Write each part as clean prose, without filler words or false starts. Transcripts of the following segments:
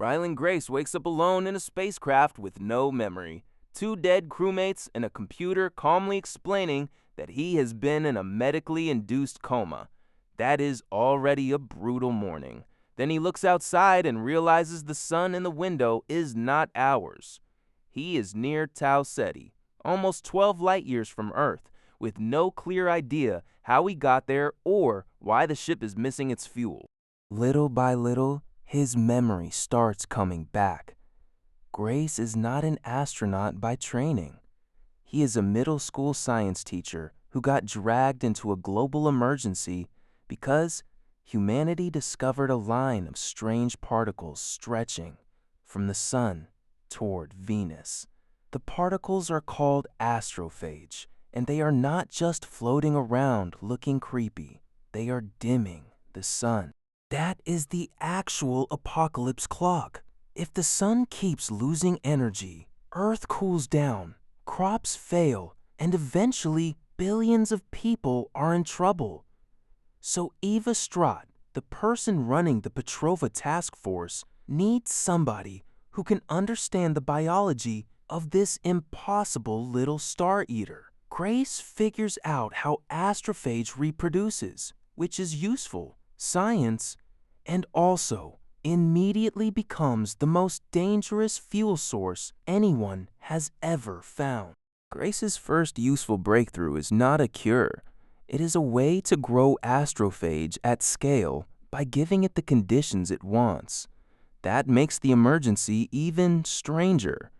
Ryland Grace wakes up alone in a spacecraft with no memory, two dead crewmates, and a computer calmly explaining that he has been in a medically induced coma. That is already a brutal morning. Then he looks outside and realizes the sun in the window is not ours. He is near Tau Ceti, almost 12 light years from Earth, with no clear idea how he got there or why the ship is missing its fuel. Little by little, his memory starts coming back. Grace is not an astronaut by training. He is a middle school science teacher who got dragged into a global emergency because humanity discovered a line of strange particles stretching from the sun toward Venus. The particles are called astrophage, and they are not just floating around looking creepy. They are dimming the sun. That is the actual apocalypse clock. If the sun keeps losing energy, Earth cools down, crops fail, and eventually billions of people are in trouble. So Eva Strott, the person running the Petrova task force, needs somebody who can understand the biology of this impossible little star eater. Grace figures out how astrophage reproduces, which is useful science, and also immediately becomes the most dangerous fuel source anyone has ever found. Grace's first useful breakthrough is not a cure. It is a way to grow astrophage at scale by giving it the conditions it wants. That makes the emergency even stranger.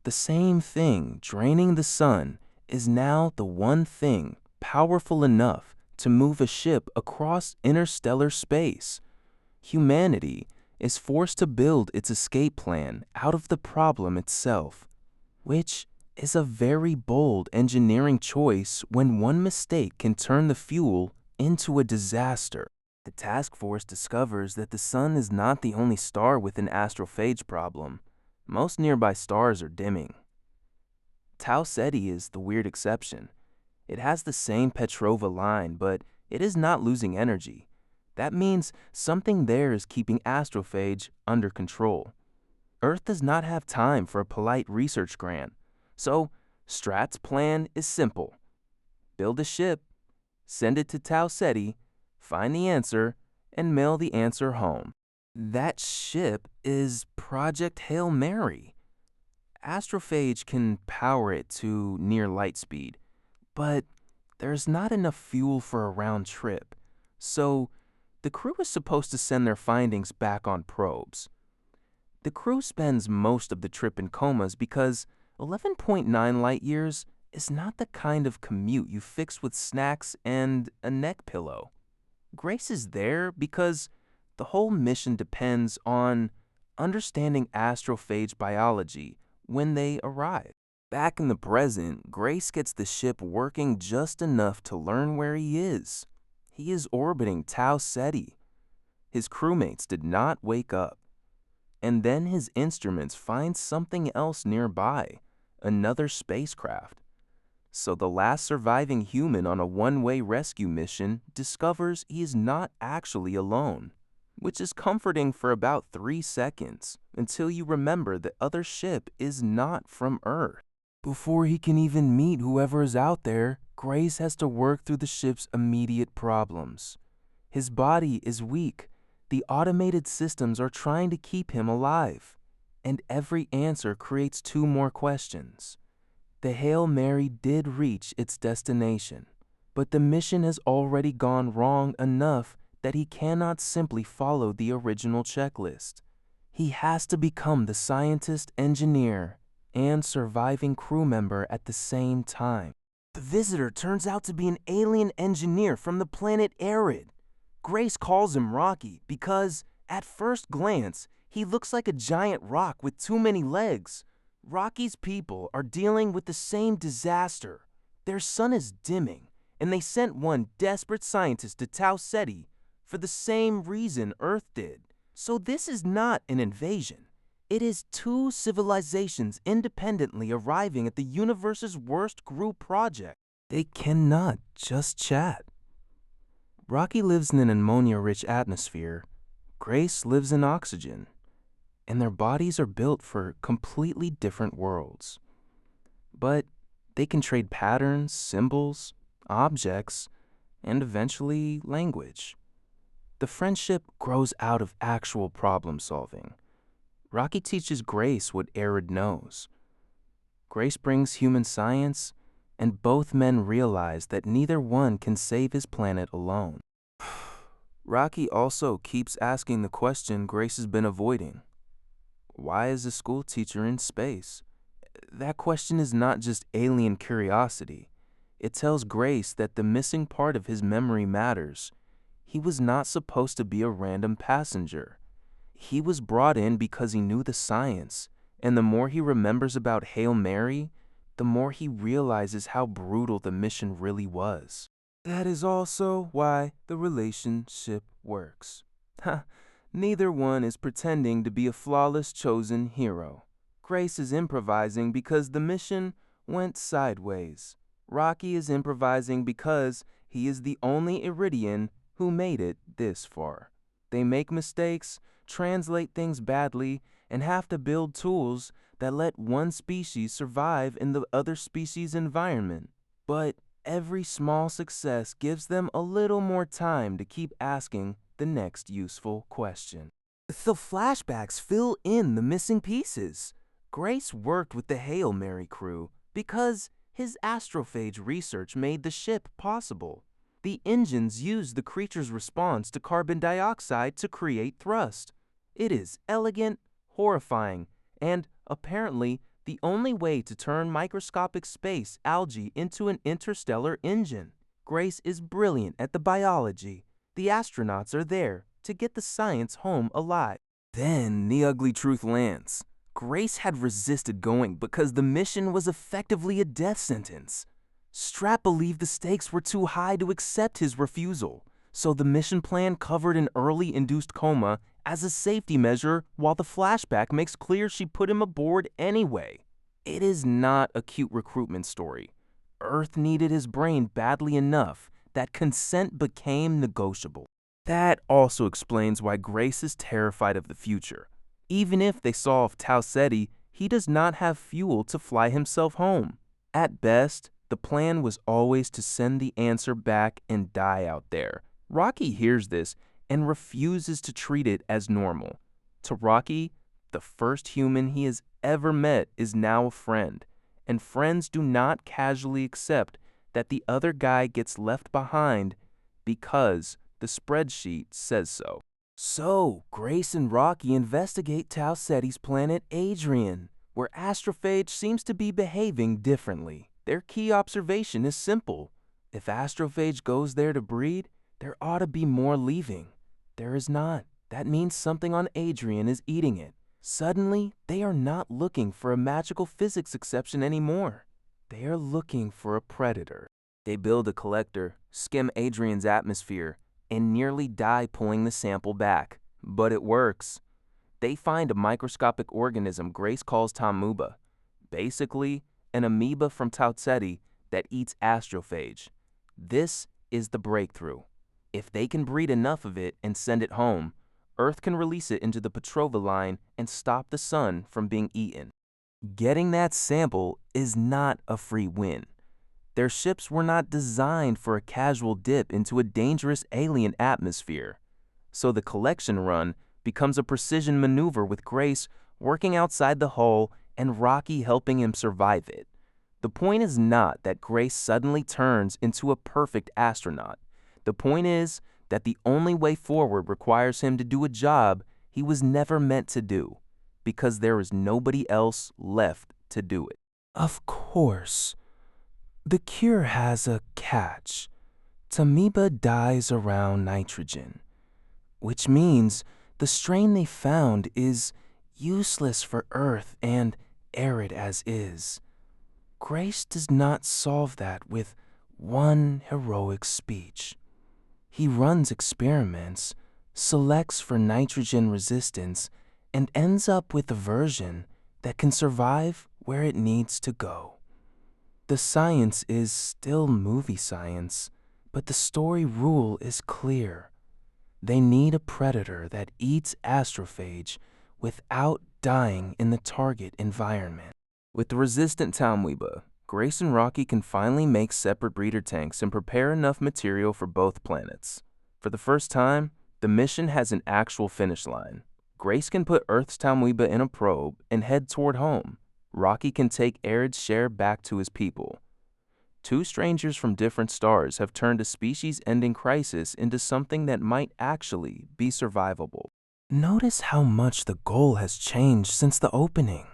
The same thing draining the sun is now the one thing powerful enough to move a ship across interstellar space. Humanity is forced to build its escape plan out of the problem itself, which is a very bold engineering choice when one mistake can turn the fuel into a disaster. The task force discovers that the sun is not the only star with an astrophage problem. Most nearby stars are dimming. Tau Ceti is the weird exception. It has the same Petrova line, but it is not losing energy. That means something there is keeping astrophage under control. Earth does not have time for a polite research grant, so Stratt's plan is simple. Build a ship, send it to Tau Ceti, find the answer, and mail the answer home. That ship is Project Hail Mary. Astrophage can power it to near light speed, but there's not enough fuel for a round trip, so the crew is supposed to send their findings back on probes. The crew spends most of the trip in comas because 11.9 light years is not the kind of commute you fix with snacks and a neck pillow. Grace is there because the whole mission depends on understanding astrophage biology when they arrive. Back in the present, Grace gets the ship working just enough to learn where he is. He is orbiting Tau Ceti. His crewmates did not wake up. And then his instruments find something else nearby, another spacecraft. So the last surviving human on a one-way rescue mission discovers he is not actually alone, which is comforting for about 3 seconds until you remember the other ship is not from Earth. Before he can even meet whoever is out there, Grace has to work through the ship's immediate problems. His body is weak. The automated systems are trying to keep him alive. And every answer creates 2 more questions. The Hail Mary did reach its destination, but the mission has already gone wrong enough that he cannot simply follow the original checklist. He has to become the scientist, engineer, and surviving crew member at the same time. The visitor turns out to be an alien engineer from the planet Arid. Grace calls him Rocky because, at first glance, he looks like a giant rock with too many legs. Rocky's people are dealing with the same disaster. Their sun is dimming, and they sent one desperate scientist to Tau Ceti for the same reason Earth did. So this is not an invasion. It is 2 civilizations independently arriving at the universe's worst group project. They cannot just chat. Rocky lives in an ammonia-rich atmosphere. Grace lives in oxygen. and their bodies are built for completely different worlds. But they can trade patterns, symbols, objects, and eventually language. The friendship grows out of actual problem solving. Rocky teaches Grace what Arid knows. Grace brings human science, and both men realize that neither one can save his planet alone. Rocky also keeps asking the question Grace has been avoiding. Why is a school teacher in space? That question is not just alien curiosity. It tells Grace that the missing part of his memory matters. He was not supposed to be a random passenger. He was brought in because he knew the science, and the more he remembers about Hail Mary, the more he realizes how brutal the mission really was. That is also why the relationship works. Neither one is pretending to be a flawless chosen hero. Grace is improvising because the mission went sideways. Rocky is improvising because he is the only Iridian who made it this far. They make mistakes, translate things badly, and have to build tools that let one species survive in the other species' environment. But every small success gives them a little more time to keep asking the next useful question. The flashbacks fill in the missing pieces. Grace worked with the Hail Mary crew because his astrophage research made the ship possible. The engines used the creature's response to carbon dioxide to create thrust. It is elegant, horrifying, and apparently the only way to turn microscopic space algae into an interstellar engine. Grace is brilliant at the biology. The astronauts are there to get the science home alive. Then the ugly truth lands. Grace had resisted going because the mission was effectively a death sentence. Strap believed the stakes were too high to accept his refusal, so the mission plan covered an early induced coma as a safety measure while the flashback makes clear she put him aboard anyway. It is not a cute recruitment story. Earth needed his brain badly enough that consent became negotiable. That also explains why Grace is terrified of the future. Even if they solve Tau Ceti, he does not have fuel to fly himself home. At best, the plan was always to send the answer back and die out there. Rocky hears this and refuses to treat it as normal. To Rocky, the first human he has ever met is now a friend, and friends do not casually accept that the other guy gets left behind because the spreadsheet says so. So, Grace and Rocky investigate Tau Ceti's planet Adrian, where astrophage seems to be behaving differently. Their key observation is simple. If astrophage goes there to breed, there ought to be more leaving. There is not. That means something on Adrian is eating it. Suddenly, they are not looking for a magical physics exception anymore. They are looking for a predator. They build a collector, skim Adrian's atmosphere, and nearly die pulling the sample back. But it works. They find a microscopic organism Grace calls Tamuba. Basically, an amoeba from Tau Ceti that eats astrophage. This is the breakthrough. If they can breed enough of it and send it home, Earth can release it into the Petrova line and stop the sun from being eaten. Getting that sample is not a free win. Their ships were not designed for a casual dip into a dangerous alien atmosphere. So the collection run becomes a precision maneuver with Grace working outside the hull and Rocky helping him survive it. The point is not that Grace suddenly turns into a perfect astronaut. The point is that the only way forward requires him to do a job he was never meant to do, because there is nobody else left to do it. Of course, the cure has a catch. Tamoeba dies around nitrogen, which means the strain they found is useless for Earth and arid as is. Grace does not solve that with one heroic speech. He runs experiments, selects for nitrogen resistance, and ends up with a version that can survive where it needs to go. The science is still movie science, but the story rule is clear. They need a predator that eats astrophage without dying in the target environment. With the resistant Talmweeba, Grace and Rocky can finally make separate breeder tanks and prepare enough material for both planets. For the first time, the mission has an actual finish line. Grace can put Earth's Talmweeba in a probe and head toward home. Rocky can take Arid's share back to his people. Two strangers from different stars have turned a species-ending crisis into something that might actually be survivable. Notice how much the goal has changed since the opening.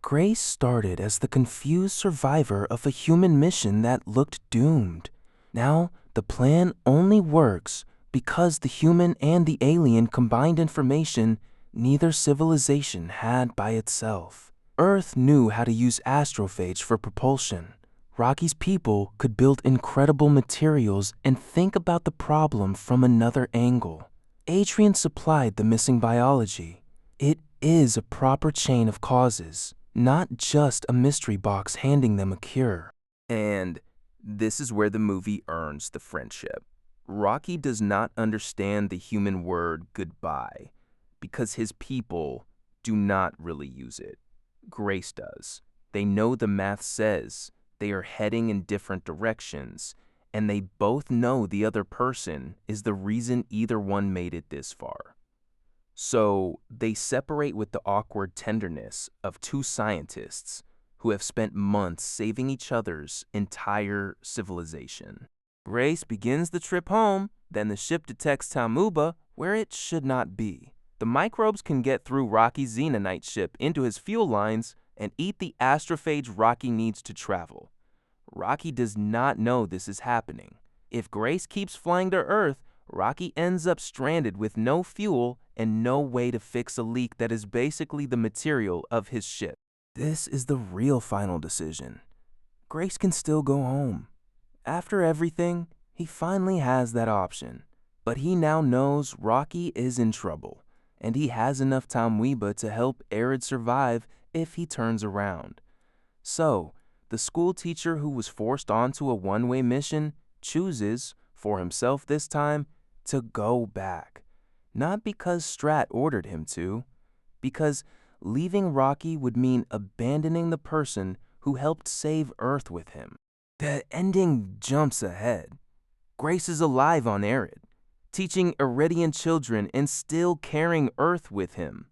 Grace started as the confused survivor of a human mission that looked doomed. Now, the plan only works because the human and the alien combined information neither civilization had by itself. Earth knew how to use astrophage for propulsion. Rocky's people could build incredible materials and think about the problem from another angle. Adrian supplied the missing biology. It is a proper chain of causes, not just a mystery box handing them a cure. And this is where the movie earns the friendship. Rocky does not understand the human word goodbye because his people do not really use it. Grace does. They know the math says they are heading in different directions, and they both know the other person is the reason either one made it this far. So they separate with the awkward tenderness of two scientists who have spent months saving each other's entire civilization. Grace begins the trip home, then the ship detects Talmweeba where it should not be. The microbes can get through Rocky's Xenonite ship into his fuel lines and eat the astrophage Rocky needs to travel. Rocky does not know this is happening. If Grace keeps flying to Earth, Rocky ends up stranded with no fuel and no way to fix a leak that is basically the material of his ship. This is the real final decision. Grace can still go home. After everything, he finally has that option. But he now knows Rocky is in trouble, and he has enough Talmweeba to help Arid survive if he turns around. So, the school teacher who was forced onto a one-way mission chooses, for himself this time, to go back. Not because Strat ordered him to, because leaving Rocky would mean abandoning the person who helped save Earth with him. The ending jumps ahead. Grace is alive on Arid, teaching Iridian children and still carrying Earth with him.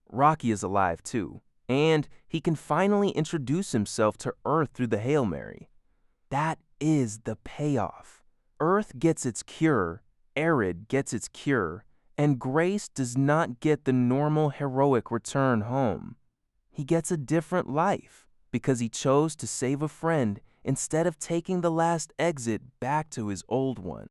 Rocky is alive too, and he can finally introduce himself to Earth through the Hail Mary. That is the payoff. Earth gets its cure, Arid gets its cure, and Grace does not get the normal heroic return home. He gets a different life because he chose to save a friend instead of taking the last exit back to his old one.